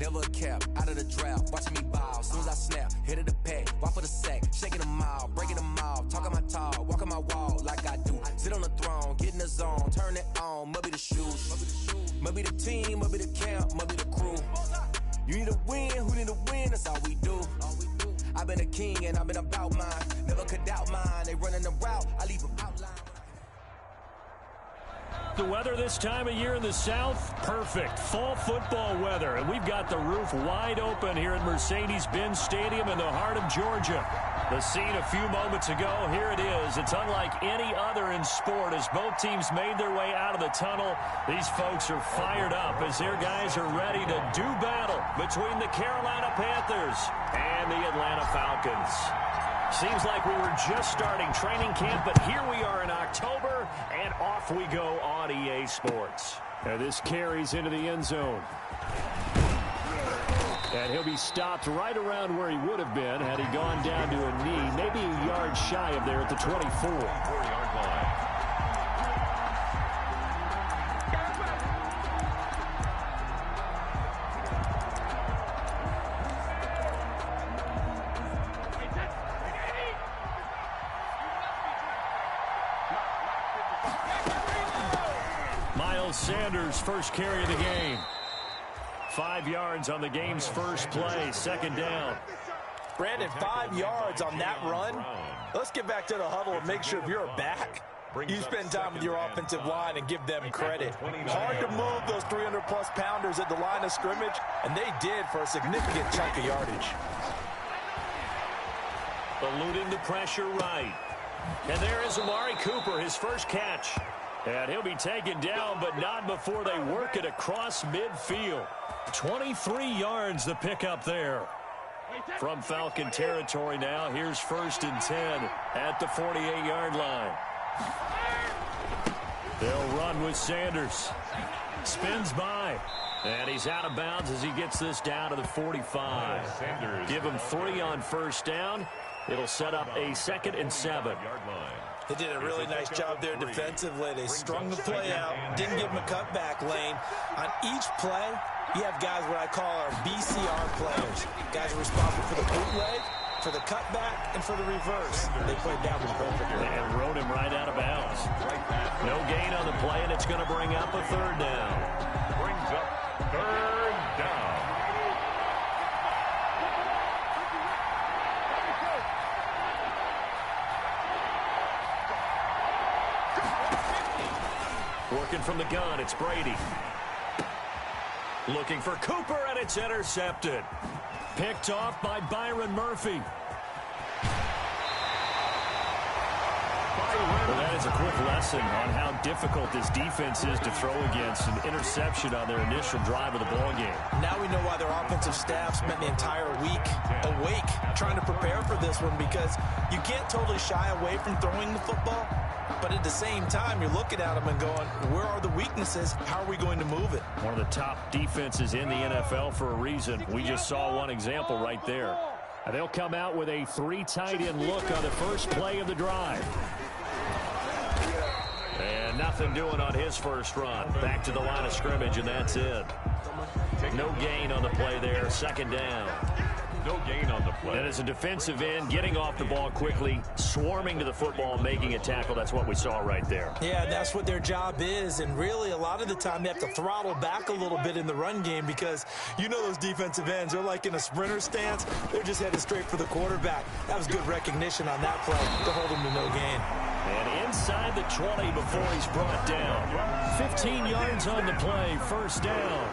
never a cap, out of the draft, watching me ball. Soon as I snap, hit of the pack, walk for the sack, shaking them all, breaking them all, talking my talk, walking my wall like I do. Sit on the throne, get in the zone, turn it on, must be the shoes, must be the team, must be the camp, must be the crew. You need a win, who need a win, that's all we do. I've been a king and I've been about mine, never could doubt mine, they running the route, I leave them outline. The weather this time of year in the South, perfect. Fall football weather. And we've got the roof wide open here at Mercedes-Benz Stadium in the heart of Georgia. The scene a few moments ago, here it is. It's unlike any other in sport as both teams made their way out of the tunnel. These folks are fired up as their guys are ready to do battle between the Carolina Panthers and the Atlanta Falcons. Seems like we were just starting training camp, but here we are in October, and off we go on EA Sports. And this carries into the end zone. And he'll be stopped right around where he would have been had he gone down to a knee, maybe a yard shy of there at the 24-yard line. Sanders' first carry of the game. 5 yards on the game's first play, second down. Brandon, 5 yards on that run. Let's get back to the huddle and make sure if you're back, you spend time with your offensive line and give them credit. Hard to move those 300-plus pounders at the line of scrimmage, and they did for a significant chunk of yardage. Eluding the pressure right. And there is Amari Cooper, his first catch. And he'll be taken down, but not before they work it across midfield. 23 yards the pickup there. From Falcon territory now, here's 1st and 10 at the 48-yard line. They'll run with Sanders. Spins by. And he's out of bounds as he gets this down to the 45. Give him 3 on first down. It'll set up a 2nd and 7. They did a really nice job there defensively. They strung the play out, didn't give him a cutback lane. On each play, you have guys what I call our BCR players. Guys are responsible for the bootleg, for the cutback, and for the reverse. They played down with perfectly. And rode him right out of bounds. No gain on the play, and it's going to bring up a 3rd down. Brings up 3rd down. Working from the gun, it's Brady. Looking for Cooper, and it's intercepted. Picked off by Byron Murphy. Well, that is a quick lesson on how difficult this defense is to throw against. An interception on their initial drive of the ball game. Now we know why their offensive staff spent the entire week awake trying to prepare for this one, because you can't totally shy away from throwing the football. But at the same time, you're looking at them and going, where are the weaknesses? How are we going to move it? One of the top defenses in the NFL for a reason. We just saw one example right there. And they'll come out with a 3 tight end look on the first play of the drive. And nothing doing on his first run. Back to the line of scrimmage, and that's it. No gain on the play there. 2nd down. No gain on the play. And as a defensive end, getting off the ball quickly, swarming to the football, making a tackle, that's what we saw right there. Yeah, that's what their job is. And really, a lot of the time, they have to throttle back a little bit in the run game, because you know those defensive ends, they're like in a sprinter stance. They're just headed straight for the quarterback. That was good recognition on that play to hold him to no gain. And inside the 20 before he's brought down. 15 yards on the play, 1st down.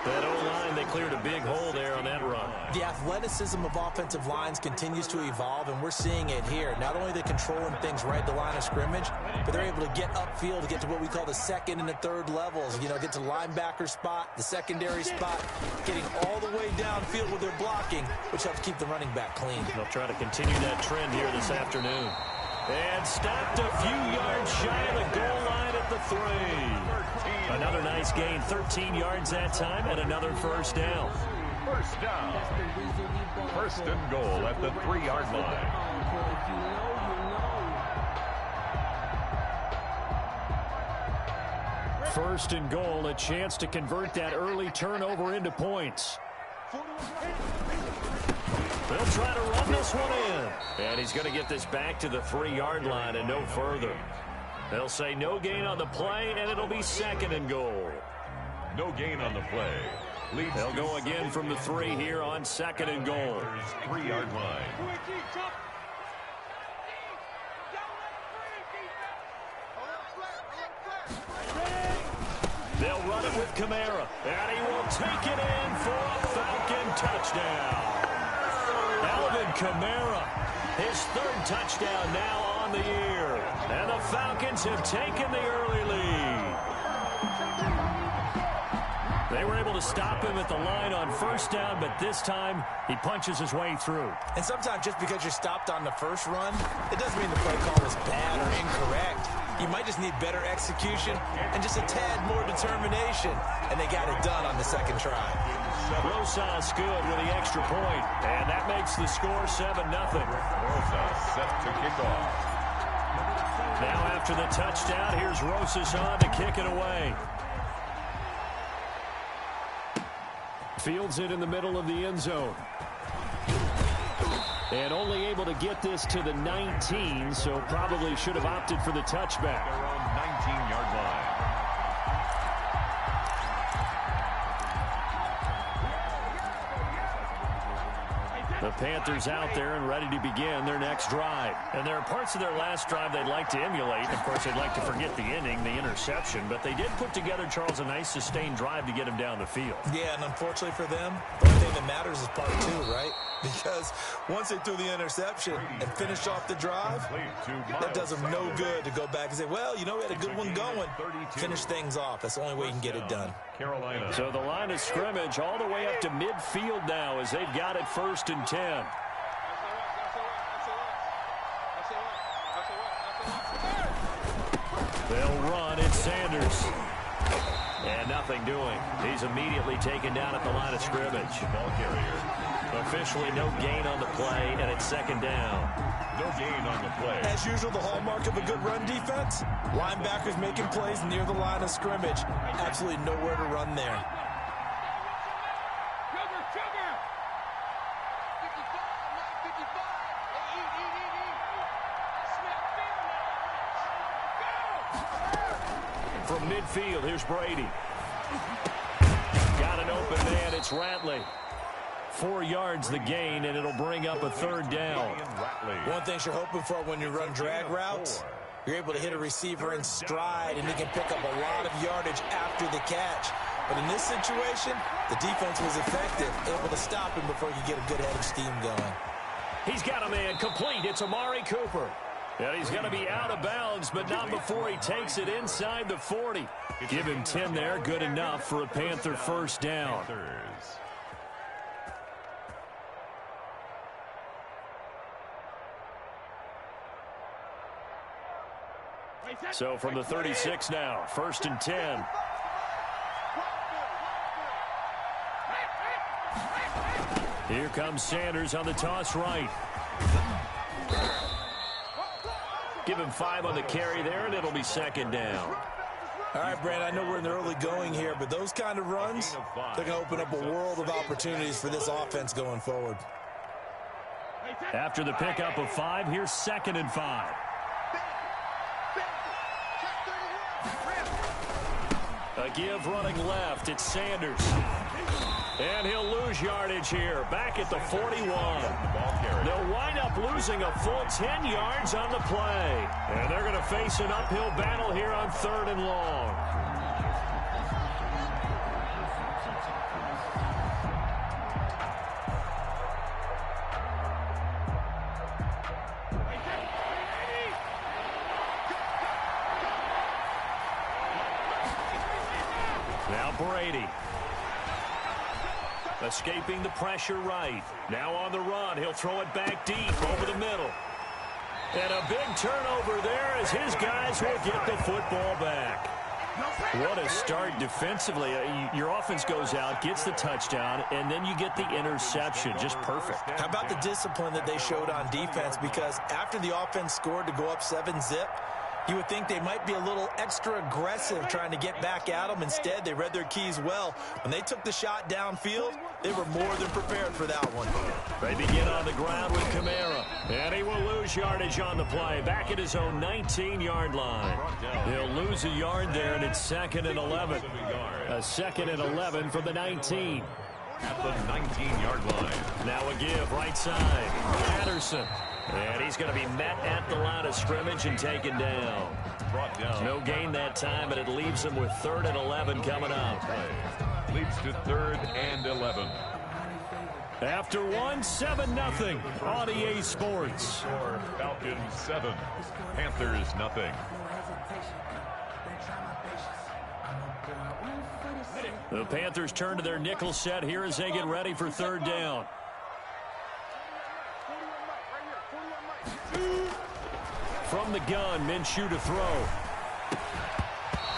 That O-line, they cleared a big hole there on that run. The athleticism of offensive lines continues to evolve, and we're seeing it here. Not only are they controlling things right at the line of scrimmage, but they're able to get upfield to get to what we call the 2nd and the 3rd levels. You know, get to the linebacker spot, the secondary spot, getting all the way downfield with their blocking, which helps keep the running back clean. They'll try to continue that trend here this afternoon. And stopped a few yards shy of the goal line at the 3. Another nice gain, 13 yards that time, and another 1st down. 1st down. 1st and goal at the 3-yard line. First and goal, a chance to convert that early turnover into points. They'll try to run this one in. And he's going to get this back to the 3-yard line and no further. They'll say no gain on the play, and it'll be 2nd and goal. No gain on the play. They'll go again from the 3 here on 2nd and goal. 3-yard line. They'll run it with Kamara, and he will take it in for a Falcon touchdown. Alvin Kamara, his 3rd touchdown now on the year. And the Falcons have taken the early lead. They were able to stop him at the line on 1st down, but this time he punches his way through. And sometimes just because you're stopped on the first run, it doesn't mean the play call was bad or incorrect. You might just need better execution and just a tad more determination. And they got it done on the 2nd try. Rosas good with the extra point, and that makes the score 7-0. Rosas set to kick off. Now after the touchdown, here's Rosas on to kick it away. Fields it in the middle of the end zone. And only able to get this to the 19, so probably should have opted for the touchback. They're on 19-yard line. The Panthers out there and ready to begin their next drive. And there are parts of their last drive they'd like to emulate. Of course, they'd like to forget the inning, the interception. But they did put together, Charles, a nice sustained drive to get him down the field. Yeah, and unfortunately for them, the only thing that matters is part 2, right? Because once they threw the interception and finished off the drive, that does them no good to go back and say, well, you know, we had a good one going. Finish things off. That's the only way you can get it done. Carolina. So the line of scrimmage all the way up to midfield now as they've got it 1st and 10. They'll run. It's Sanders. And nothing doing. He's immediately taken down at the line of scrimmage. Ball carrier. Officially no gain on the play, and it's 2nd down. No gain on the play. As usual, the hallmark of a good run defense, linebackers making plays near the line of scrimmage. Absolutely nowhere to run there. From midfield, here's Brady. Got an open man, it's Ratley. 4 yards the gain, and it'll bring up a 3rd down. One thing you're hoping for when you run drag routes, you're able to hit a receiver in stride, and he can pick up a lot of yardage after the catch. But in this situation, the defense was effective, able to stop him before he could get a good head of steam going. He's got a man complete. It's Amari Cooper. And he's going to be out of bounds, but not before he takes it inside the 40. Give him 10 there, good enough for a Panther 1st down. So from the 36 now, 1st and 10. Here comes Sanders on the toss right. Give him 5 on the carry there, and it'll be 2nd down. All right, Brand, I know we're in the early going here, but those kind of runs, they're going to open up a world of opportunities for this offense going forward. After the pickup of 5, here's 2nd and 5. A give running left. It's Sanders. And he'll lose yardage here. Back at the 41. They'll wind up losing a full 10 yards on the play. And they're going to face an uphill battle here on 3rd and long. Now Brady. Escaping the pressure right. Now on the run. He'll throw it back deep over the middle. And a big turnover there as his guys will get the football back. What a start defensively. Your offense goes out, gets the touchdown, and then you get the interception. Just perfect. How about the discipline that they showed on defense? Because after the offense scored to go up 7-zip, You would think they might be a little extra aggressive trying to get back at them. Instead, they read their keys well. When they took the shot downfield, they were more than prepared for that one. They begin on the ground with Kamara. And he will lose yardage on the play. Back at his own 19-yard line. He'll lose a yard there, and it's 2nd and 11. A 2nd and 11 from the 19. At the 19-yard line. Now a give, right side. Patterson. And he's going to be met at the line of scrimmage and taken down. No gain that time, but it leaves him with 3rd and 11 coming up. Leads to 3rd and 11. After 7-0 on EA Sports. Falcons 7, Panthers 0. The Panthers turn to their nickel set here as they get ready for 3rd down. From the gun, Minshew to throw.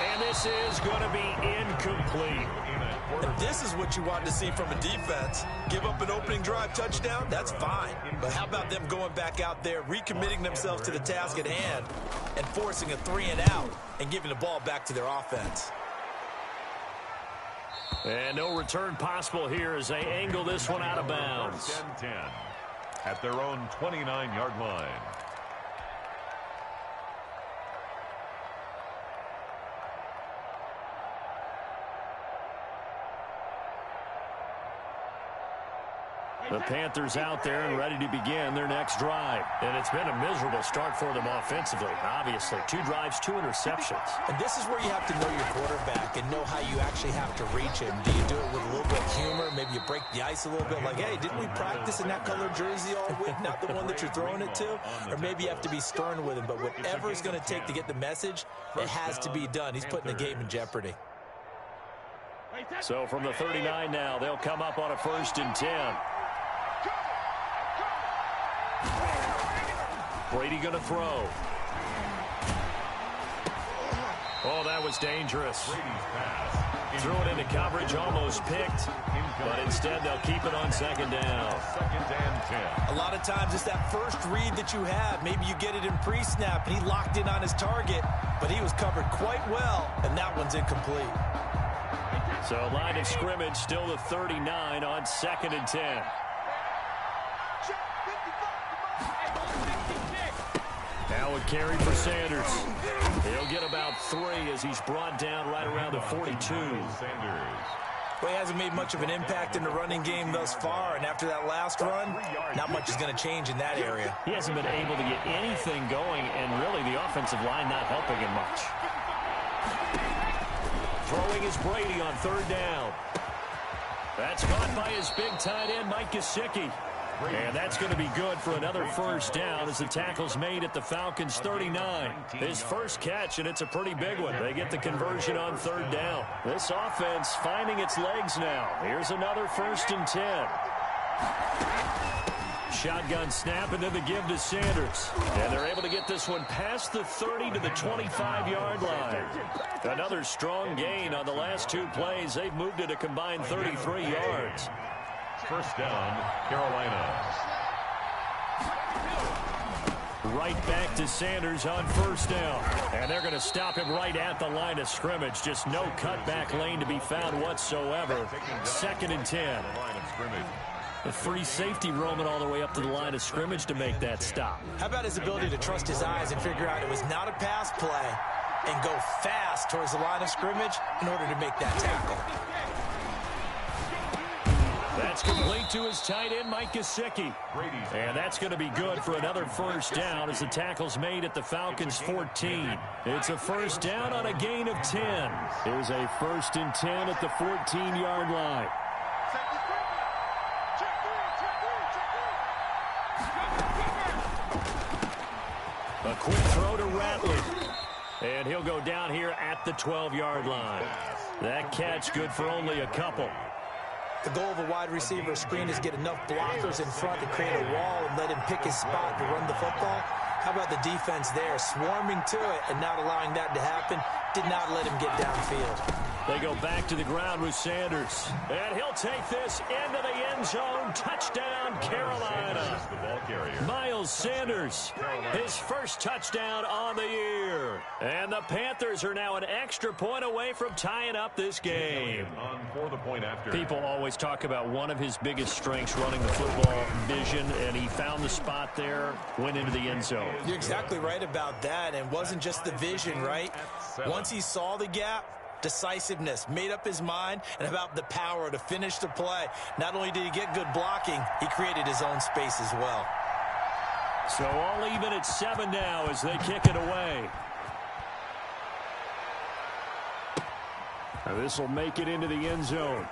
And this is going to be incomplete. And this is what you want to see from a defense. Give up an opening drive touchdown, that's fine. But how about them going back out there, recommitting themselves to the task at hand, and forcing a 3 and out and giving the ball back to their offense. And no return possible here as they angle this one out of bounds. 10-10 at their own 29-yard line. The Panthers out there and ready to begin their next drive. And it's been a miserable start for them offensively, obviously. 2 drives, 2 interceptions. And this is where you have to know your quarterback and know how you actually have to reach him. Do you do it with a little bit of humor? Maybe you break the ice a little bit like, hey, didn't we practice in that color jersey all week? Not the one that you're throwing it to? Or maybe you have to be stern with him. But whatever it's going to take to get the message, it has to be done. He's putting the game in jeopardy. So from the 39 now, they'll come up on a 1st and 10. Brady going to throw. Oh, that was dangerous. Threw it into coverage, almost picked. But instead, they'll keep it on 2nd down. 2nd and 10. A lot of times, it's that first read that you have. Maybe you get it in pre-snap, and he locked in on his target. But he was covered quite well, and that one's incomplete. So line of scrimmage, still the 39 on 2nd and 10. Now a carry for Sanders. He'll get about 3 as he's brought down right around the 42. Well, he hasn't made much of an impact in the running game thus far, and after that last run, not much is going to change in that area. He hasn't been able to get anything going, and really the offensive line not helping him much. Throwing is Brady on 3rd down. That's caught by his big tight end, Mike Gesicki. And that's going to be good for another 1st down as the tackle's made at the Falcons 39. His first catch, and it's a pretty big one. They get the conversion on 3rd down. This offense finding its legs now. Here's another 1st and 10. Shotgun snap and then the give to Sanders. And they're able to get this one past the 30 to the 25-yard line. Another strong gain on the last 2 plays. They've moved it a combined 33 yards. 1st down, Carolina. Right back to Sanders on 1st down. And they're going to stop him right at the line of scrimmage. Just no cutback lane to be found whatsoever. 2nd and 10. The free safety roaming all the way up to the line of scrimmage to make that stop. How about his ability to trust his eyes and figure out it was not a pass play and go fast towards the line of scrimmage in order to make that tackle. That's complete to his tight end, Mike Gesicki. And that's going to be good for another 1st down as the tackle's made at the Falcons 14. It's a 1st down on a gain of 10. Here's a 1st and 10 at the 14-yard line. A quick throw to Ratley. And he'll go down here at the 12-yard line. That catch good for only a couple. The goal of a wide receiver screen is get enough blockers in front to create a wall and let him pick his spot to run the football. How about the defense there, swarming to it and not allowing that to happen? Did not let him get downfield. They go back to the ground with Sanders. And he'll take this into the end zone. Touchdown, Carolina. Miles Sanders, his first touchdown on the year. And the Panthers are now an extra point away from tying up this game. People always talk about one of his biggest strengths, running the football, vision, and he found the spot there, went into the end zone. You're exactly right about that, and wasn't just the vision, right? Once he saw the gap, decisiveness, made up his mind, and about the power to finish the play. Not only did he get good blocking, he created his own space as well. So all even at 7 now as they kick it away. Now this will make it into the end zone.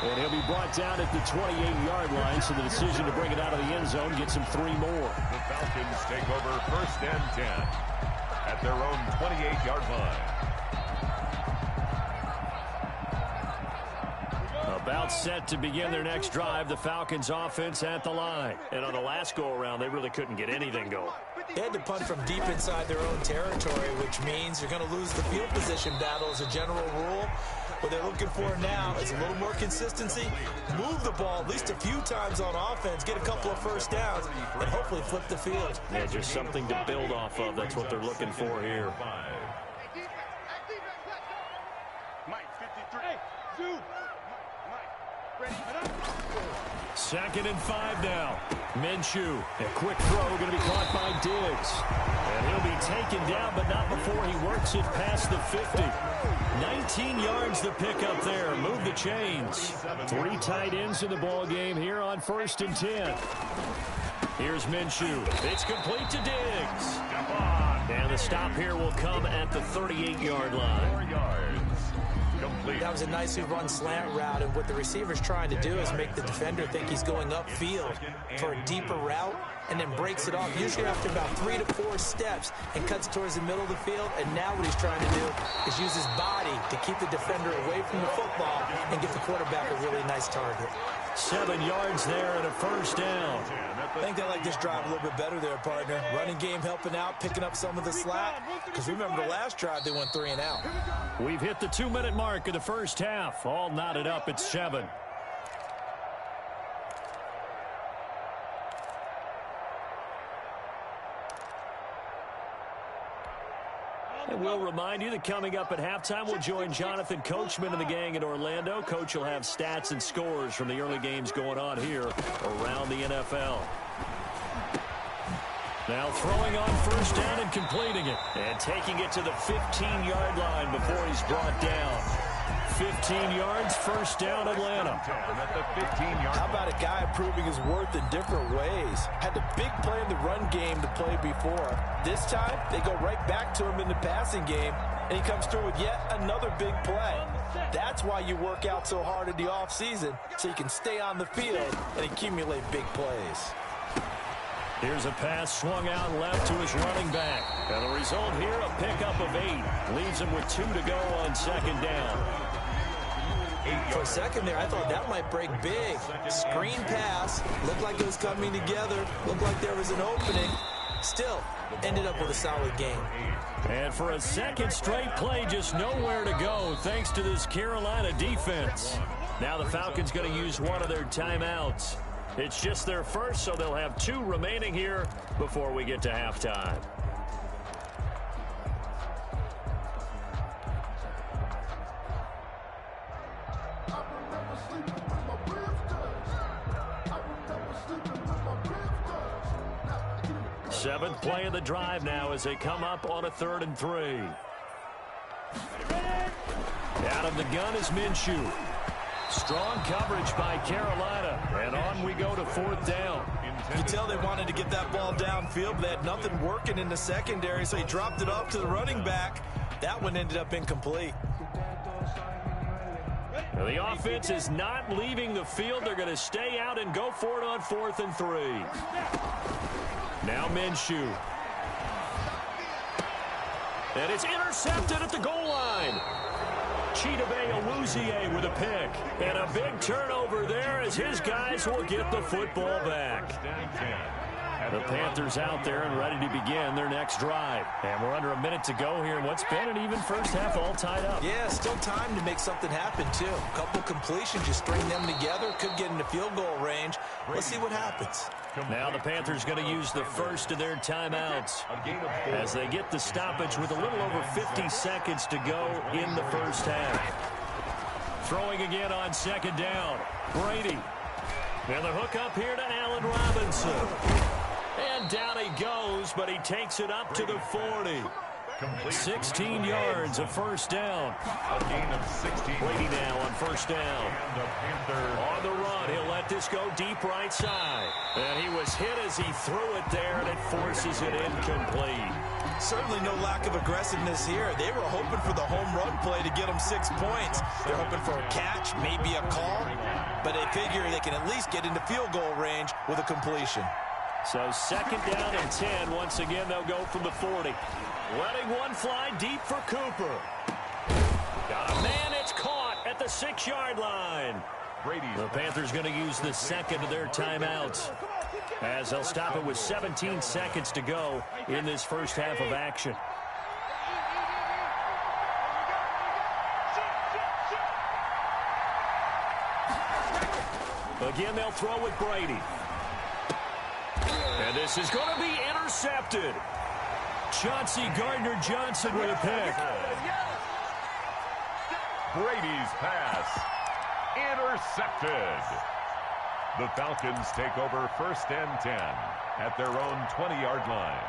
And he'll be brought down at the 28-yard line, so the decision to bring it out of the end zone gets him 3 more. The Falcons take over 1st and 10 at their own 28-yard line. About set to begin their next drive, the Falcons offense at the line. And on the last go-around, they really couldn't get anything going. They had to punt from deep inside their own territory, which means you're going to lose the field position battle as a general rule. What they're looking for now is a little more consistency, move the ball at least a few times on offense, get a couple of first downs, and hopefully flip the field. Yeah, just something to build off of. That's what they're looking for here. Second and 5 now. Minshew, a quick throw, going to be caught by Diggs. And he'll be taken down, but not before he works it past the 50. 19 yards to pick up there. Move the chains. 3 tight ends in the ball game here on 1st and 10. Here's Minshew. It's complete to Diggs. And the stop here will come at the 38-yard line. 4 yards. Complete. That was a nicely run slant route, and what the receiver's trying to do is make the defender think he's going upfield for a deeper route, and then breaks it off, usually after about 3 to 4 steps, and cuts towards the middle of the field. And now what he's trying to do is use his body to keep the defender away from the football and give the quarterback a really nice target. 7 yards there and a first down. I think they like this drive a little bit better there, partner. Running game helping out, picking up some of the slack. Because remember the last drive, they went 3 and out. We've hit the 2-minute mark of the first half. All knotted up at 7. And we'll remind you that coming up at halftime, we'll join Jonathan Coachman and the gang in Orlando. Coach will have stats and scores from the early games going on here around the NFL. Now throwing on first down and completing it. And taking it to the 15-yard line before he's brought down. 15 yards, first down, Atlanta. How about a guy proving his worth in different ways? Had the big play in the run game to play before. This time, they go right back to him in the passing game, and he comes through with yet another big play. That's why you work out so hard in the offseason, so you can stay on the field and accumulate big plays. Here's a pass swung out left to his running back. And the result here, a pickup of 8. Leaves him with 2 to go on second down. For a second there, I thought that might break big. Screen pass. Looked like it was coming together. Looked like there was an opening. Still, ended up with a solid game. And for a second straight play, just nowhere to go thanks to this Carolina defense. Now the Falcons going to use one of their timeouts. It's just their first, so they'll have 2 remaining here before we get to halftime. Seventh play of the drive now as they come up on a 3rd and 3. Out of the gun is Minshew. Strong coverage by Carolina, and on we go to 4th down. You can tell they wanted to get that ball downfield, but they had nothing working in the secondary, so he dropped it off to the running back. That one ended up incomplete. Now the offense is not leaving the field. They're going to stay out and go for it on 4th and 3. Now Minshew. And it's intercepted at the goal line. Chidobe with a pick. And a big turnover there as his guys will get the football back. The Panthers out there and ready to begin their next drive. And we're under a minute to go here in what's been an even first half, all tied up. Yeah, still time to make something happen, too. A couple completions, you string them together, could get into field goal range. Let's see what happens. Now the Panthers going to use the first of their timeouts as they get the stoppage with a little over 50 seconds to go in the first half. Throwing again on second down. Brady. And the hook up here to Allen Robinson. And down he goes, but he takes it up to the 40. 16 yards, a first down. A gain of 16. Brady now on first down. And the Panthers On the run, he'll let this go deep right side. And he was hit as he threw it there, and it forces it incomplete. Certainly no lack of aggressiveness here. They were hoping for the home run play to get them 6 points. They're hoping for a catch, maybe a call, but they figure they can at least get into field goal range with a completion. So second down and 10. Once again, they'll go from the 40. Letting one fly deep for Cooper. Got a man, it's caught at the 6-yard line. The Panthers going to use the second of their timeouts as they'll stop it with 17 seconds to go in this first half of action. Again, they'll throw with Brady. And this is going to be intercepted. Chauncey Gardner-Johnson with a pick. Brady's pass intercepted. The Falcons take over first and 10 at their own 20-yard line.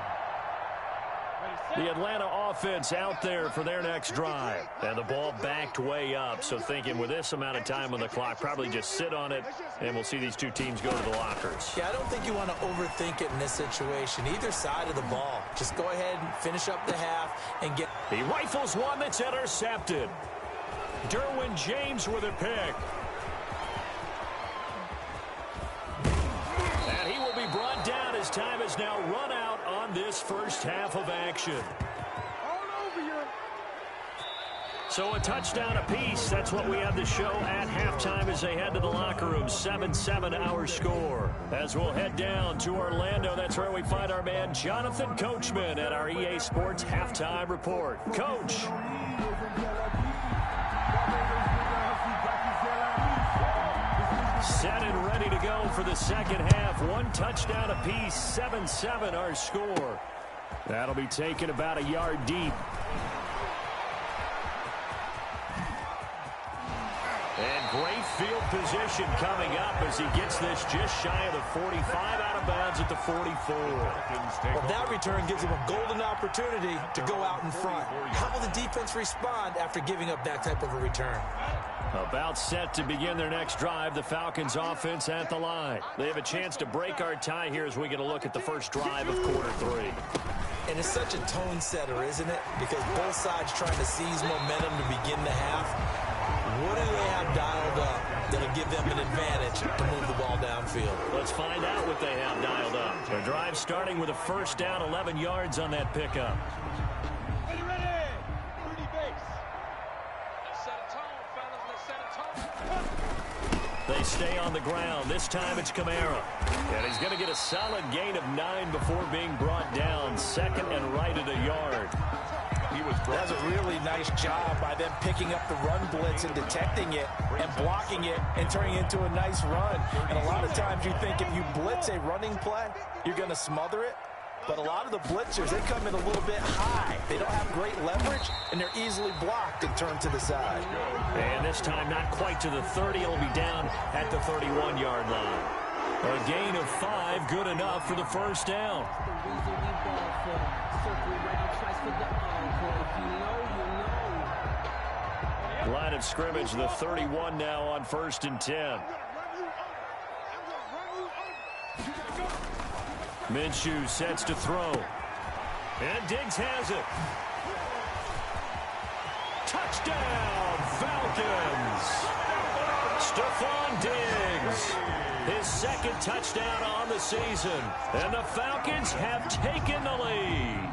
The Atlanta offense out there for their next drive. And the ball backed way up. So thinking with this amount of time on the clock, probably just sit on it, and we'll see these two teams go to the lockers. Yeah, I don't think you want to overthink it in this situation. Either side of the ball. Just go ahead and finish up the half and get... He rifles one that's intercepted. Derwin James with a pick. And he will be brought down as time has now run out on this first half of action. So a touchdown apiece. That's what we have to show at halftime as they head to the locker room. 7-7 our score. As we'll head down to Orlando, that's where we find our man Jonathan Coachman at our EA Sports Halftime Report. Coach. Set and ready to go for the second half. One touchdown apiece. 7-7 our score. That'll be taken about a yard deep. And great field position coming up as he gets this just shy of the 45, out of bounds at the 44. Well, that return gives him a golden opportunity to go out in front. How will the defense respond after giving up that type of a return? About set to begin their next drive, the Falcons offense at the line. They have a chance to break our tie here as we get a look at the first drive of quarter 3. And it's such a tone setter, isn't it? Because both sides trying to seize momentum to begin the half. What do they have dialed up that'll give them an advantage to move the ball downfield? Let's find out what they have dialed up. Their drive starting with a first down, 11 yards on that pickup. They stay on the ground. This time it's Kamara. And he's going to get a solid gain of 9 before being brought down. Second and right at a yard. That's a really nice job by them picking up the run blitz and detecting it and blocking it and turning it into a nice run. And a lot of times you think if you blitz a running play, you're going to smother it. But a lot of the blitzers, they come in a little bit high. They don't have great leverage, and they're easily blocked and turned to the side. And this time not quite to the 30. It'll be down at the 31-yard line. A gain of 5, good enough for the first down. Line of scrimmage, the 31 now on first and 10. Minshew sets to throw. And Diggs has it. Touchdown, Falcons. Stephon Diggs. His second touchdown on the season. And the Falcons have taken the lead.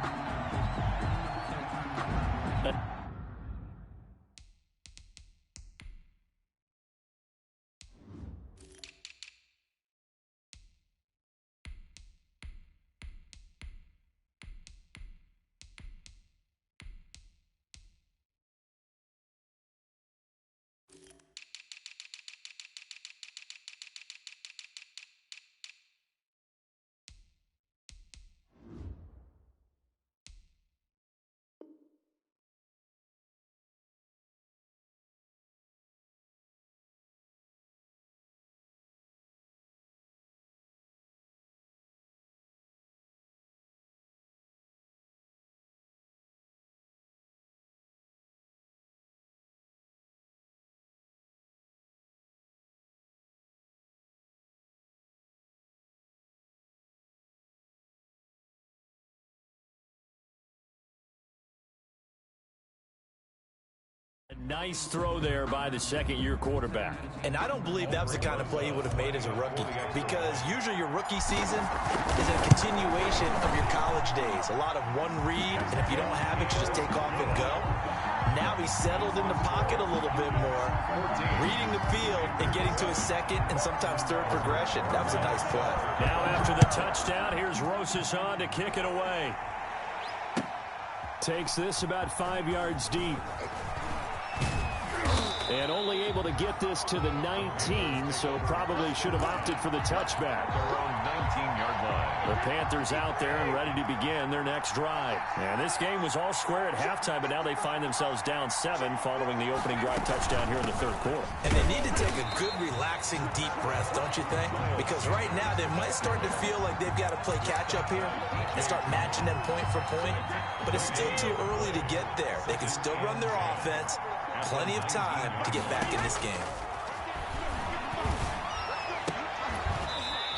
nice throw there by the second-year quarterback. And I don't believe that was the kind of play he would have made as a rookie, because usually your rookie season is a continuation of your college days. A lot of one read, and if you don't have it, you just take off and go. Now he's settled in the pocket a little bit more, reading the field and getting to his second and sometimes third progression. That was a nice play. Now after the touchdown, here's Rosas on to kick it away. Takes this about 5 yards deep. And only able to get this to the 19, so probably should have opted for the touchback. Around 19-yard line. The Panthers out there and ready to begin their next drive. And this game was all square at halftime, but now they find themselves down 7 following the opening drive touchdown here in the third quarter. And they need to take a good, relaxing, deep breath, don't you think? Because right now they might start to feel like they've got to play catch-up here and start matching them point for point. But it's still too early to get there. They can still run their offense. Plenty of time to get back in this game.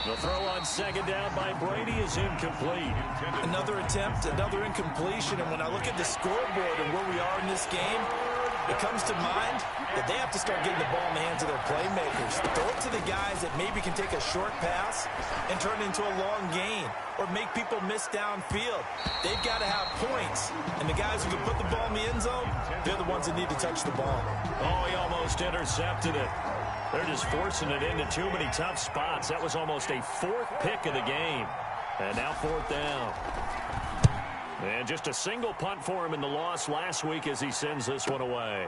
The throw on second down by Brady is incomplete. Another attempt, another incompletion, and when I look at the scoreboard and where we are in this game, it comes to mind that they have to start getting the ball in the hands of their playmakers. Throw it to the guys that maybe can take a short pass and turn it into a long gain or make people miss downfield. They've got to have points, and the guys who can put the ball in the end zone, they're the ones that need to touch the ball. Oh, he almost intercepted it. They're just forcing it into too many tough spots. That was almost a fourth pick of the game. And now fourth down. And just a single punt for him in the loss last week as he sends this one away.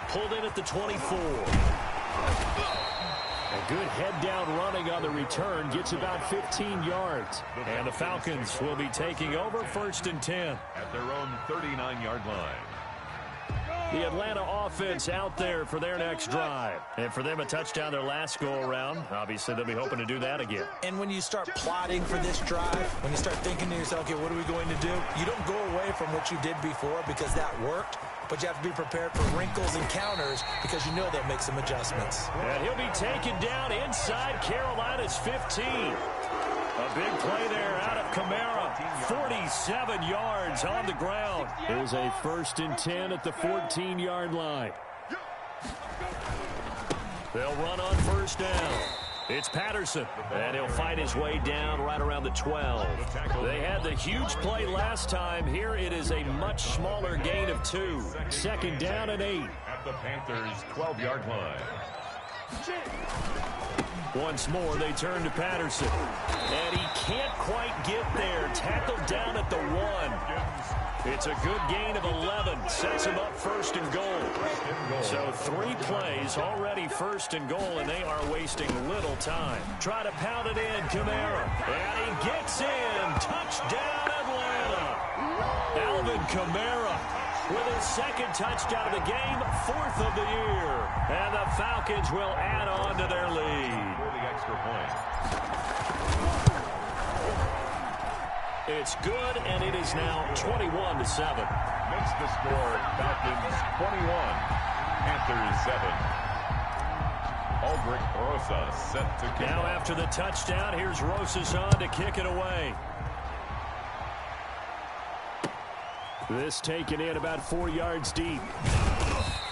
Pulled in at the 24. A good head-down running on the return. Gets about 15 yards. And the Falcons will be taking over 1st and 10. At their own 39-yard line. The Atlanta offense out there for their next drive. And for them, a touchdown their last go-around. Obviously, they'll be hoping to do that again. And when you start plotting for this drive, when you start thinking to yourself, okay, what are we going to do? You don't go away from what you did before because that worked, but you have to be prepared for wrinkles and counters because you know they'll make some adjustments. And he'll be taken down inside Carolina's 15. A big play there out of Kamara. 47 yards on the ground. It was a 1st and 10 at the 14-yard line. They'll run on 1st down. It's Patterson, and he'll fight his way down right around the 12. They had the huge play last time. Here it is a much smaller gain of 2. 2nd down and 8. At the Panthers' 12-yard line. Once more, they turn to Patterson. And he can't quite get there. Tackled down at the 1. It's a good gain of 11. Sets him up 1st and goal. So 3 plays already 1st and goal, and they are wasting little time. Try to pound it in, Kamara. And he gets in. Touchdown, Atlanta. Alvin Kamara with his 2nd touchdown of the game, 4th of the year. And the Falcons will add on to their lead. For the extra point. It's good, and it is now 21-7. Makes the score Falcons 21, Panthers 7. Aldrich Rosas set to kick. Now after the touchdown, here's Rosas on to kick it away. This taken in about 4 yards deep.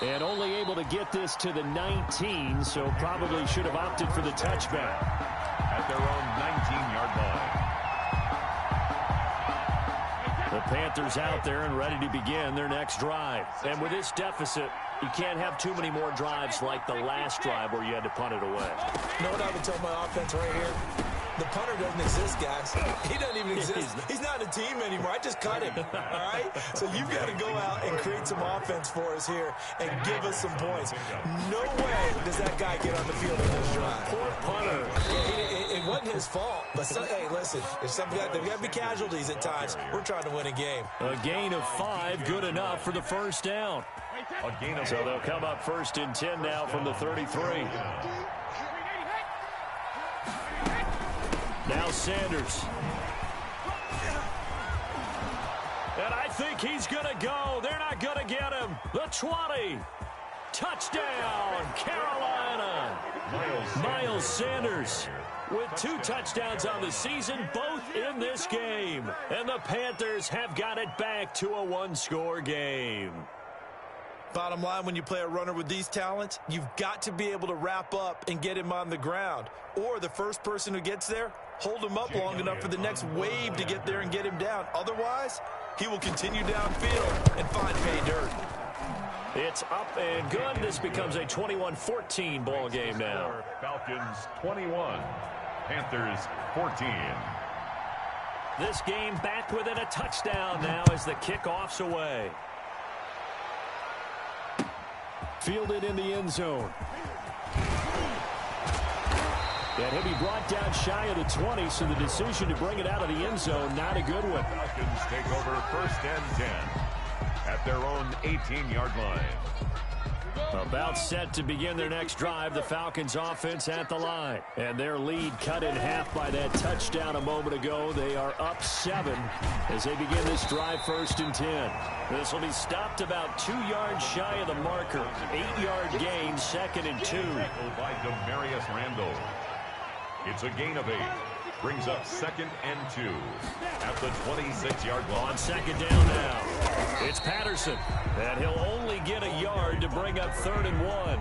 And only able to get this to the 19, so probably should have opted for the touchback. At their own 19-yard line. The Panthers out there and ready to begin their next drive. And with this deficit, you can't have too many more drives like the last drive where you had to punt it away. You know what I would tell my offense right here? The punter doesn't exist, guys. He doesn't even exist. He's not a team anymore. I just cut him, all right? So you've got to go out and create some offense for us here and give us some points. No way does that guy get on the field in this drive. Poor punter. It wasn't his fault. But, hey, listen, there's got to be casualties at times. We're trying to win a game. A gain of 5, good enough for the 1st down. So they'll come up 1st and 10 now from the 33. Now Sanders. And I think he's going to go. They're not going to get him. The 20. Touchdown, Carolina. Miles Sanders with 2 touchdowns on the season, both in this game. And the Panthers have got it back to a 1-score game. Bottom line, when you play a runner with these talents, you've got to be able to wrap up and get him on the ground. Or the first person who gets there, hold him up long enough for the next wave to get there and get him down. Otherwise, he will continue downfield and find pay dirt. It's up and good. This becomes a 21-14 ball game now. Falcons 21, Panthers 14. This game back within a touchdown now as the kickoff's away. Fielded in the end zone. And he'll be brought down shy of the 20, so the decision to bring it out of the end zone, not a good one. Falcons take over 1st and 10 at their own 18-yard line. About set to begin their next drive, the Falcons offense at the line. And their lead cut in half by that touchdown a moment ago. They are up 7 as they begin this drive 1st and 10. This will be stopped about 2 yards shy of the marker. 8-yard gain, 2nd and 2. Tackled by Demarius Randall. It's a gain of 8. Brings up 2nd and 2 at the 26-yard line. On 2nd down now, it's Patterson. And he'll only get a yard to bring up 3rd and 1.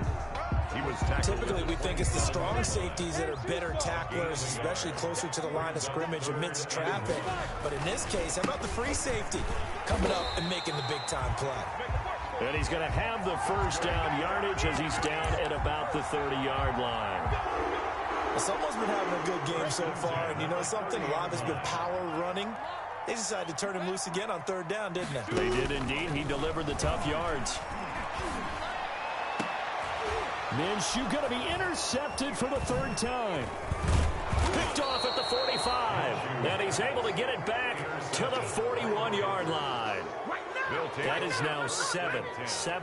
He was tackled. Typically, we think it's the strong safeties that are better tacklers, especially closer to the line of scrimmage amidst traffic. But in this case, how about the free safety coming up and making the big-time play? And he's going to have the first down yardage as he's down at about the 30-yard line. Someone's been having a good game so far, and you know something? A lot has been power running. They decided to turn him loose again on 3rd down, didn't they? They did indeed. He delivered the tough yards. Minshew going to be intercepted for the 3rd time. Picked off at the 45, and he's able to get it back to the 41-yard line. That is now 7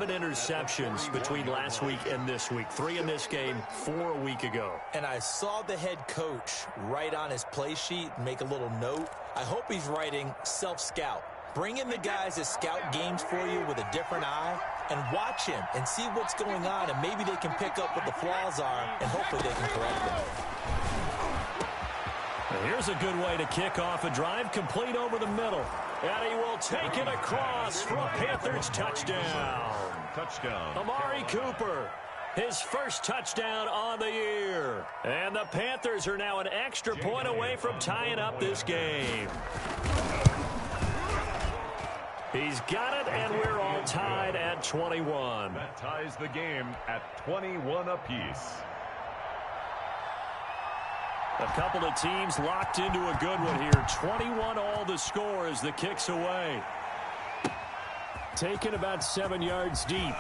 interceptions between last week and this week. 3 in this game, 4 a week ago. And I saw the head coach write on his play sheet, make a little note. I hope he's writing self-scout. Bring in the guys that scout games for you with a different eye and watch him and see what's going on, and maybe they can pick up what the flaws are, and hopefully they can correct them. Here's a good way to kick off a drive, complete over the middle. And he will take it across for a Panthers touchdown. Amari Cooper, his first touchdown on the year. And the Panthers are now an extra point away from tying up this game. He's got it, and we're all tied at 21. That ties the game at 21 apiece. A couple of teams locked into a good one here. 21 all the score as the kick's away. Taken about 7 yards deep.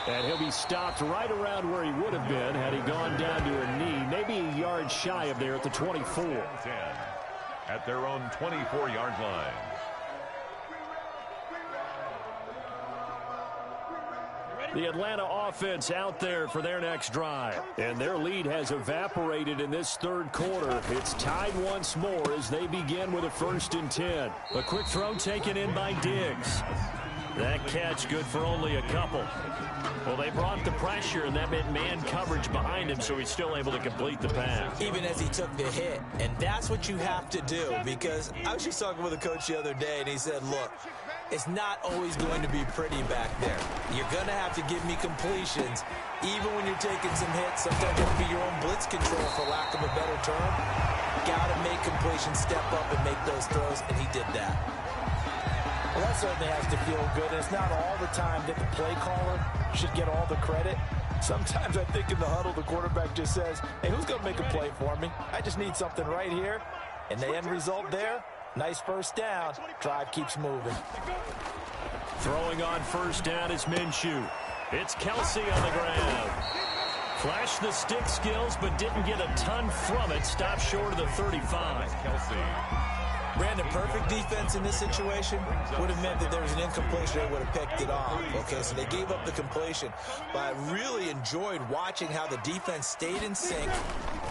And he'll be stopped right around where he would have been had he gone down to a knee. Maybe a yard shy of there at the 24. 10 at their own 24-yard line. The Atlanta offense out there for their next drive. And their lead has evaporated in this 3rd quarter. It's tied once more as they begin with a 1st and 10. A quick throw taken in by Diggs. That catch good for only a couple. Well, they brought the pressure, and that meant man coverage behind him, so he's still able to complete the pass. Even as he took the hit. And that's what you have to do, because I was just talking with a coach the other day, and he said, look, it's not always going to be pretty back there. You're going to have to give me completions, even when you're taking some hits. Sometimes you have to be your own blitz control, for lack of a better term. Got to make completions, step up, and make those throws, and he did that. Well, that certainly has to feel good. And it's not all the time that the play caller should get all the credit. Sometimes I think in the huddle, the quarterback just says, hey, who's going to make a play for me? I just need something right here. And the end result there, nice first down. Drive keeps moving. Throwing on first down is Minshew. It's Kelsey on the ground. Flashed the stick skills, but didn't get a ton from it. Stopped short of the 35. Kelsey. Brandon, perfect defense in this situation would have meant that there was an incompletion. They would have picked it off. Okay, so they gave up the completion. But I really enjoyed watching how the defense stayed in sync,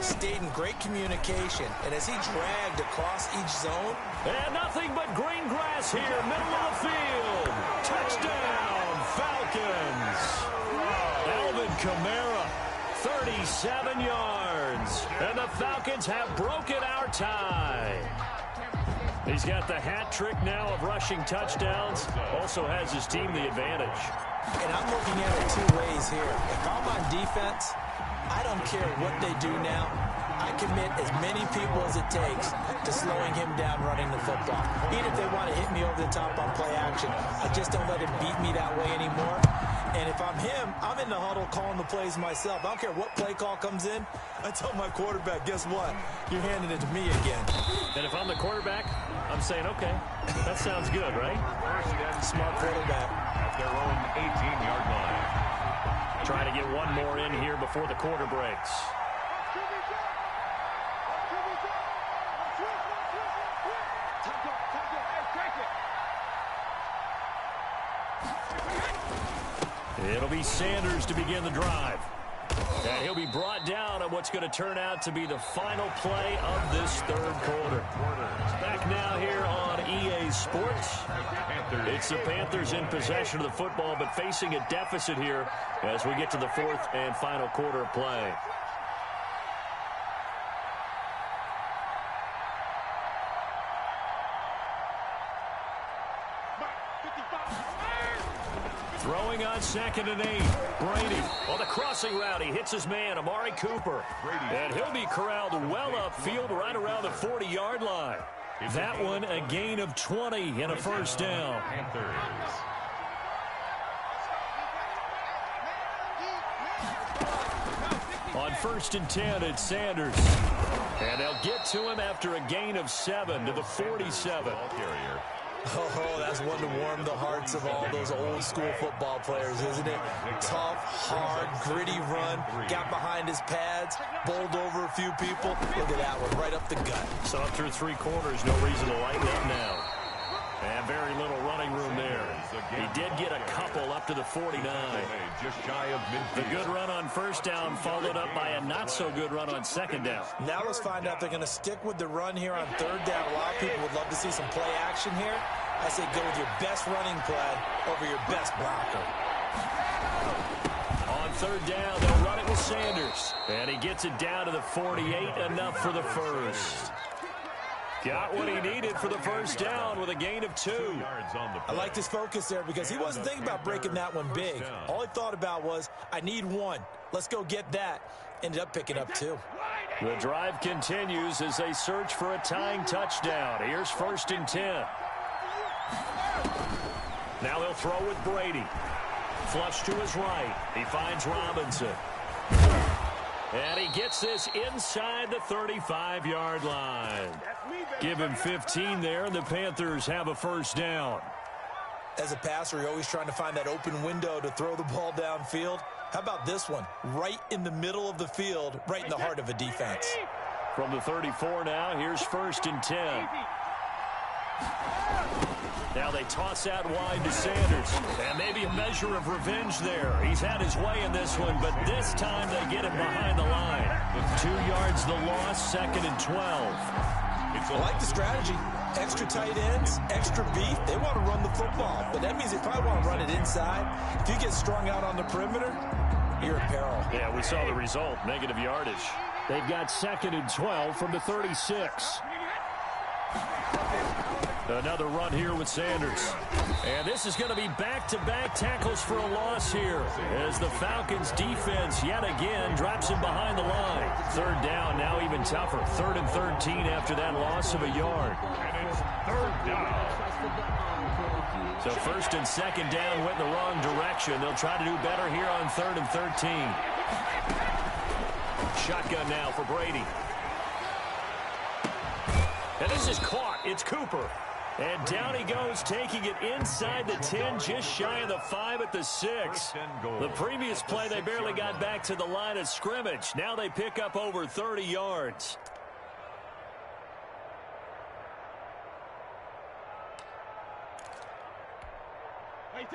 stayed in great communication, and as he dragged across each zone. And nothing but green grass here, middle of the field. Touchdown, Falcons. Alvin Kamara, 37 yards. And the Falcons have broken our tie. He's got the hat trick now of rushing touchdowns. Also has his team the advantage. And I'm looking at it two ways here. If I'm on defense, I don't care what they do now. I commit as many people as it takes to slowing him down running the football. Even if they want to hit me over the top on play action, I just don't let him beat me that way anymore. And if I'm him, I'm in the huddle calling the plays myself. I don't care what play call comes in. I tell my quarterback, guess what? You're handing it to me again. And if I'm the quarterback, I'm saying, okay, that sounds good, right? Smart quarterback. At their own 18-yard line. Trying to get one more in here before the quarter breaks. It'll be Sanders to begin the drive. And he'll be brought down on what's going to turn out to be the final play of this third quarter. Back now here on EA Sports. It's the Panthers in possession of the football, but facing a deficit here as we get to the fourth and final quarter of play. Throwing on 2nd and 8. Brady on the crossing route. He hits his man, Amari Cooper. And he'll be corralled well upfield right around the 40-yard line. That one a gain of 20 and a first down. On 1st and 10, it's Sanders. And they'll get to him after a gain of 7 to the 47. Oh, that's one to warm the hearts of all those old school football players, isn't it? Tough, hard, gritty run, got behind his pads, bowled over a few people. Look at that one, right up the gut. So up through 3 quarters, no reason to lighten up now. And very little running room there. He did get a couple up to the 49. Just shy of midfield. The good run on first down followed up by a not-so-good run on second down. Now let's find out if they're going to stick with the run here on third down. A lot of people would love to see some play action here. I say go with your best running play over your best blocker. On third down, they'll run it with Sanders. And he gets it down to the 48, enough for the first. Got what he needed for the first down with a gain of 2. I like his focus there because he wasn't thinking about breaking that one big. All he thought about was, I need 1. Let's go get that. Ended up picking up 2. The drive continues as they search for a tying touchdown. Here's 1st and 10. Now they'll throw with Brady. Flush to his right. He finds Robinson. And he gets this inside the 35-yard line. Give him 15 there, and the Panthers have a first down. As a passer, you're always trying to find that open window to throw the ball downfield. How about this one? Right in the middle of the field, right in the heart of a defense. From the 34 now, here's 1st and 10. Now they toss out wide to Sanders. And maybe a measure of revenge there. He's had his way in this one, but this time they get him behind the line. 2 yards the loss, 2nd and 12. I like the strategy. Extra tight ends, extra beef. They want to run the football, but that means they probably want to run it inside. If you get strung out on the perimeter, you're in peril. Yeah, we saw the result, negative yardage. They've got 2nd and 12 from the 36. Another run here with Sanders. And this is going to be back-to-back tackles for a loss here as the Falcons defense yet again drops him behind the line. 3rd down, now even tougher. 3rd and 13 after that loss of a yard. And it's 3rd down. So 1st and 2nd down went in the wrong direction. They'll try to do better here on 3rd and 13. Shotgun now for Brady. And this is caught. It's Cooper. And down he goes, taking it inside the 10, just shy of the 5 at the 6. The previous play, they barely got back to the line of scrimmage. Now they pick up over 30 yards.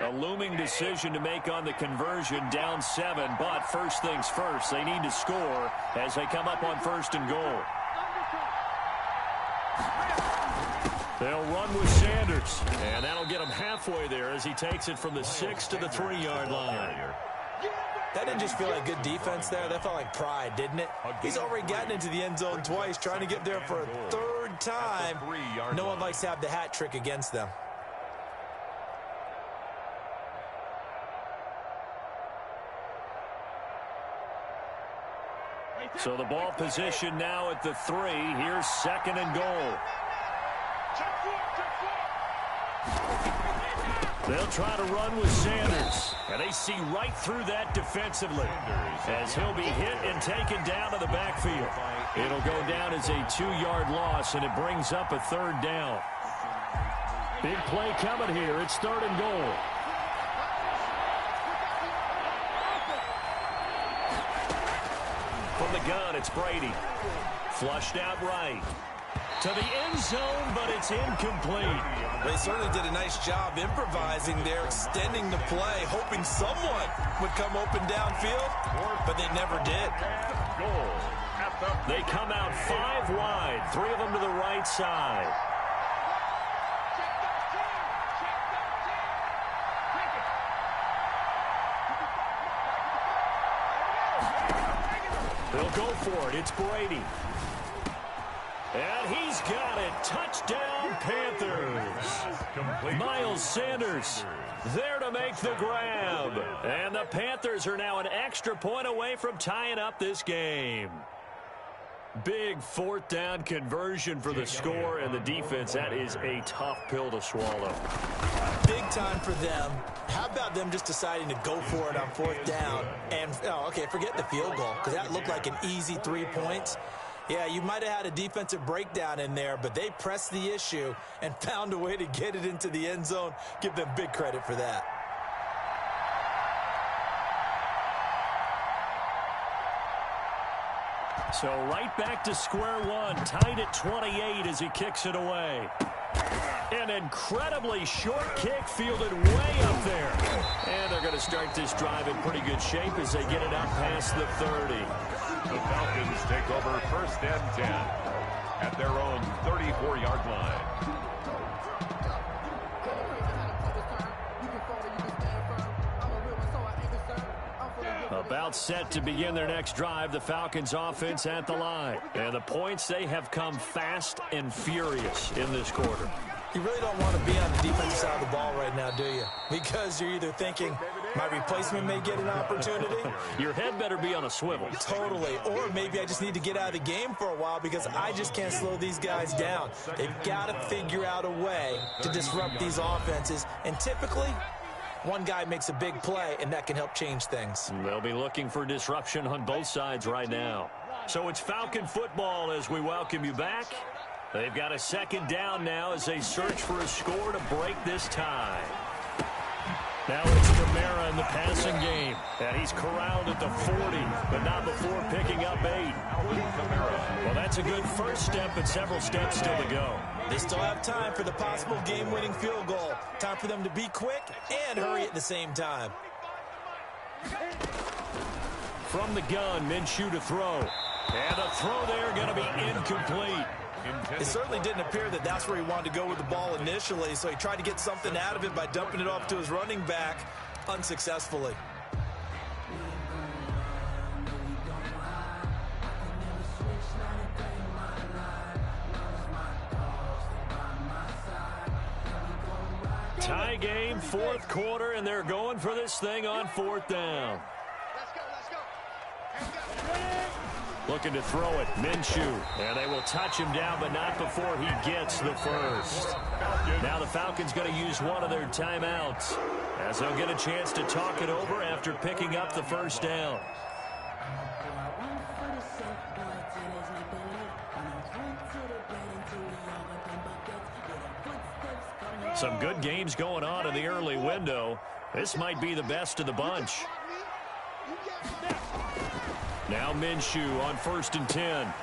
A looming decision to make on the conversion, down 7. But first things first, they need to score as they come up on 1st and goal. They'll run with Sanders, and that'll get him halfway there as he takes it from the 6 to the 3-yard line. That didn't just feel like good defense there. That felt like pride, didn't it? He's already gotten into the end zone twice, trying to get there for a third time. No one likes to have the hat trick against them. So the ball position now at the 3. Here's 2nd and goal. They'll try to run with Sanders. And they see right through that defensively as he'll be hit and taken down to the backfield. It'll go down as a 2-yard loss, and it brings up a 3rd down. Big play coming here. It's 3rd and goal. From the gun, it's Brady. Flushed out right. To the end zone, but it's incomplete. They certainly did a nice job improvising there, extending the play, hoping someone would come open downfield, but they never did. They come out 5 wide, 3 of them to the right side. They'll go for it. It's Brady. And he's got it. Touchdown, Panthers. Miles Sanders there to make the grab. And the Panthers are now an extra point away from tying up this game. Big 4th down conversion for the score and the defense. That is a tough pill to swallow. Big time for them. How about them just deciding to go for it on 4th down? And, forget the field goal, because that looked like an easy 3 points. Yeah, you might have had a defensive breakdown in there, but they pressed the issue and found a way to get it into the end zone. Give them big credit for that. So right back to square one, tied at 28 as he kicks it away. An incredibly short kick fielded way up there. And they're going to start this drive in pretty good shape as they get it up past the 30. The Falcons take over 1st and 10 at their own 34-yard line. About set to begin their next drive, the Falcons offense at the line. And the points, they have come fast and furious in this quarter. You really don't want to be on the defensive side of the ball right now, do you? Because you're either thinking, my replacement may get an opportunity. Your head better be on a swivel. Totally. Or maybe I just need to get out of the game for a while because I just can't slow these guys down. They've got to figure out a way to disrupt these offenses. And typically, one guy makes a big play, and that can help change things. They'll be looking for disruption on both sides right now. So it's Falcon football as we welcome you back. They've got a 2nd down now as they search for a score to break this tie. Now it's Kamara in the passing game. And he's corralled at the 40, but not before picking up 8. Well, that's a good first step, but several steps still to go. They still have time for the possible game-winning field goal. Time for them to be quick and hurry at the same time. From the gun, Minshew to throw. And the throw there going to be incomplete. It certainly didn't appear that that's where he wanted to go with the ball initially, so he tried to get something out of it by dumping it off to his running back unsuccessfully. Tie game, 4th quarter, and they're going for this thing on 4th down. Looking to throw it, Minshew, and they will touch him down, but not before he gets the first. Now the Falcons going to use one of their timeouts as they'll get a chance to talk it over after picking up the 1st down. Some good games going on in the early window. This might be the best of the bunch. Now Minshew on 1st and 10.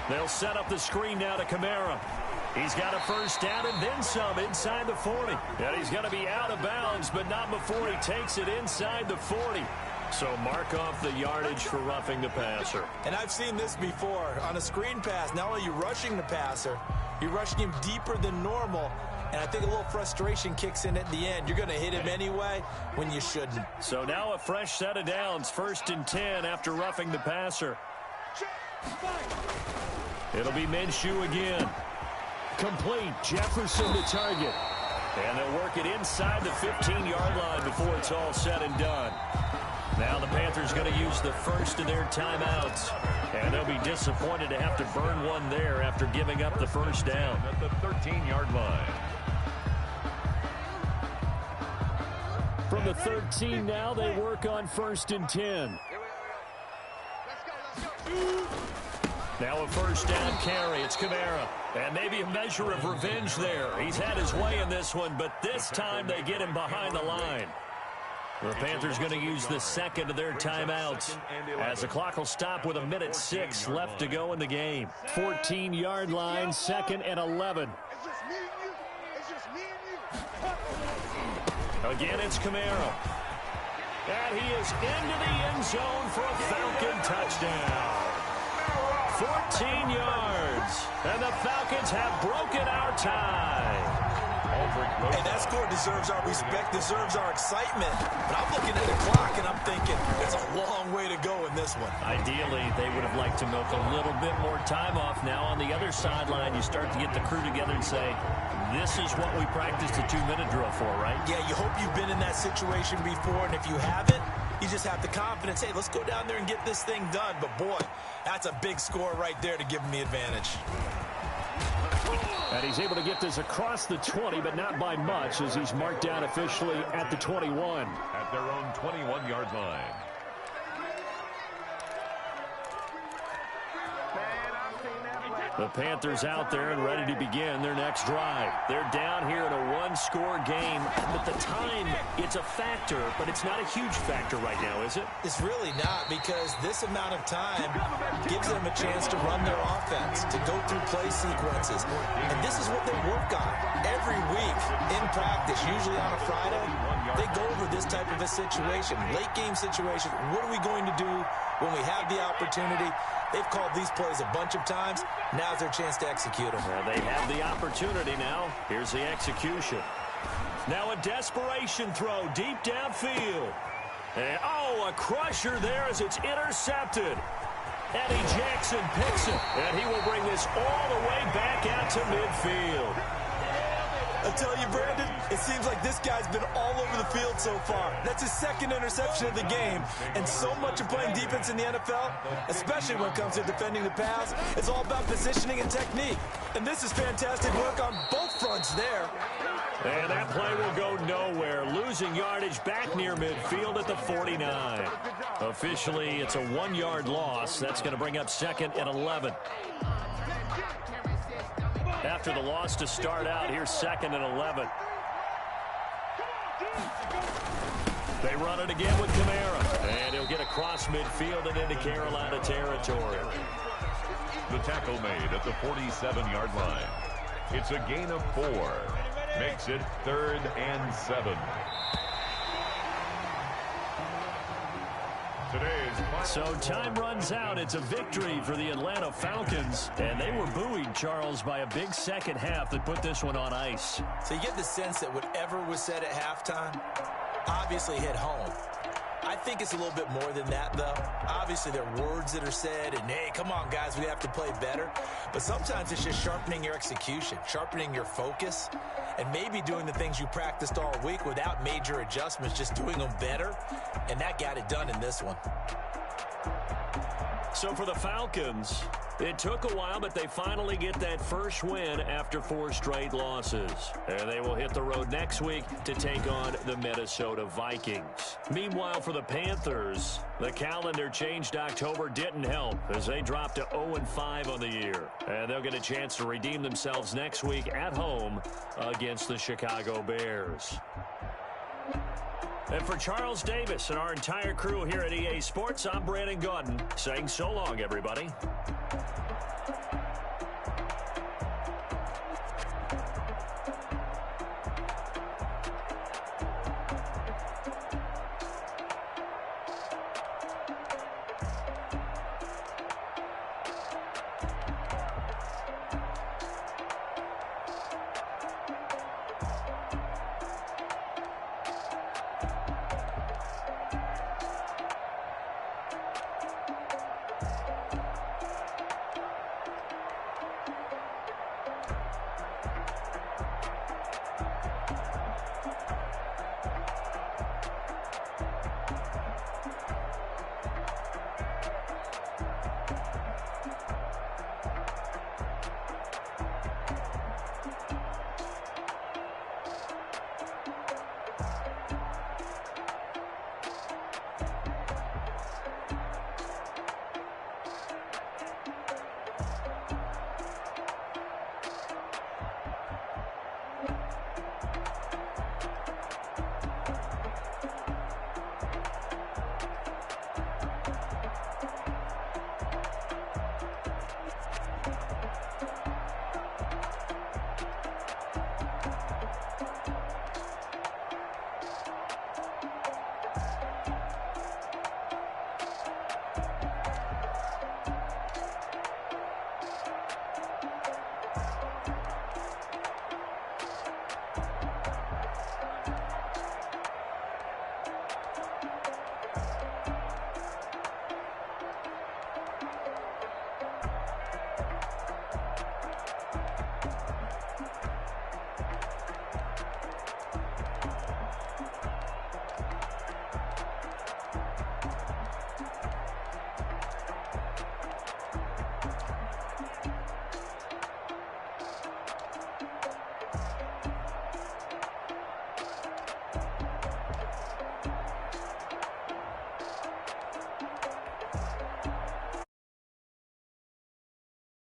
They'll set up the screen now to Kamara. He's got a 1st down and then some inside the 40. And he's going to be out of bounds, but not before he takes it inside the 40. So mark off the yardage for roughing the passer. And I've seen this before. On a screen pass, not only are you rushing the passer, you're rushing him deeper than normal. And I think a little frustration kicks in at the end. You're going to hit him anyway when you shouldn't. So now a fresh set of downs, 1st and 10 after roughing the passer. It'll be Minshew again. Complete. Jefferson to target. And they'll work it inside the 15-yard line before it's all said and done. Now the Panthers going to use the first of their timeouts. And they'll be disappointed to have to burn one there after giving up the first down. At the 13-yard line. From the 13 now, they work on 1st and 10. Now a first down carry. It's Kamara. And maybe a measure of revenge there. He's had his way in this one, but this time they get him behind the line. The Panthers going to use the second of their timeouts as the clock will stop with 1:06 left to go in the game. 14-yard line, 2nd and 11. Again, it's Kamara. And he is into the end zone for a Falcon touchdown. 14 yards. And the Falcons have broken our tie. Hey, that score deserves our respect, deserves our excitement. But I'm looking at the clock, and I'm thinking it's a long way to go in this one. Ideally, they would have liked to milk a little bit more time off. Now on the other sideline, you start to get the crew together and say, this is what we practiced a 2-minute drill for, right? Yeah, you hope you've been in that situation before, and if you haven't, you just have the confidence, hey, let's go down there and get this thing done. But, boy, that's a big score right there to give them the advantage. And he's able to get this across the 20, but not by much, as he's marked down officially at the 21. At their own 21-yard line. The Panthers out there and ready to begin their next drive. They're down here in a one-score game. But the time, it's a factor, but it's not a huge factor right now, is it? It's really not, because this amount of time gives them a chance to run their offense, to go through play sequences. And this is what they work on every week in practice, usually on a Friday. They go over this type of a situation, late-game situation. What are we going to do when we have the opportunity? They've called these plays a bunch of times. Now's their chance to execute them. Well, they have the opportunity now. Here's the execution. Now a desperation throw deep downfield. And, a crusher there as it's intercepted. Eddie Jackson picks it, and he will bring this all the way back out to midfield. I tell you, Brandon, it seems like this guy's been all over the field so far. That's his second interception of the game. And so much of playing defense in the NFL, especially when it comes to defending the pass, is all about positioning and technique. And this is fantastic work on both fronts there. And that play will go nowhere. Losing yardage back near midfield at the 49. Officially, it's a 1-yard loss. That's going to bring up 2nd and 11. After the loss to start out, here's 2nd and 11. They run it again with Kamara. And he'll get across midfield and into Carolina territory. The tackle made at the 47-yard line. It's a gain of 4. Makes it 3rd and 7. So time runs out. It's a victory for the Atlanta Falcons. And they were buoyed, Charles, by a big second half that put this one on ice. So you get the sense that whatever was said at halftime obviously hit home. I think it's a little bit more than that, though. Obviously, there are words that are said, and, hey, come on, guys, we have to play better. But sometimes it's just sharpening your execution, sharpening your focus, and maybe doing the things you practiced all week without major adjustments, just doing them better. And that got it done in this one. So for the Falcons, it took a while, but they finally get that first win after 4 straight losses. And they will hit the road next week to take on the Minnesota Vikings. Meanwhile, for the Panthers, the calendar changed. October didn't help as they dropped to 0-5 on the year. And they'll get a chance to redeem themselves next week at home against the Chicago Bears. And for Charles Davis and our entire crew here at EA Sports, I'm Brandon Gaudin saying so long, everybody.